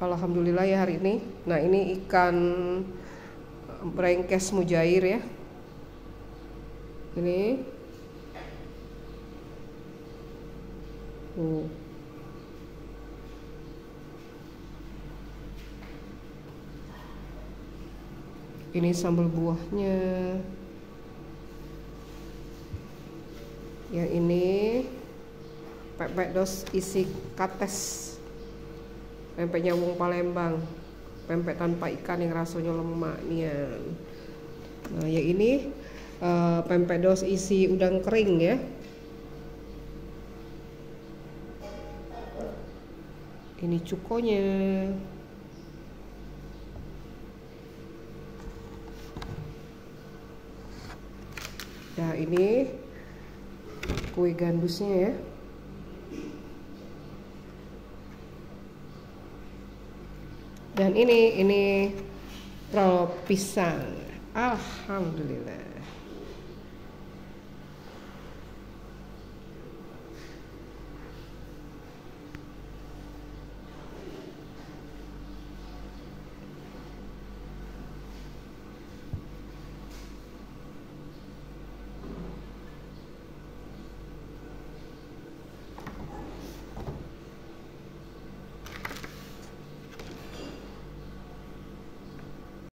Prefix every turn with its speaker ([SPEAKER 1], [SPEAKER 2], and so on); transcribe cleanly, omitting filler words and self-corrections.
[SPEAKER 1] Alhamdulillah ya hari ini. Nah, ini ikan brengkes mujair ya. Ini. Ini sambal buahnya. Yang ini pempek dos isi kates. Pempeknya wong Palembang. Pempek tanpa ikan yang rasanya lemak nih. Nah, yang ini pempek dos isi udang kering ya. Ini cukonya. Nah, ini kue gandusnya ya. Dan ini roll pisang. Alhamdulillah.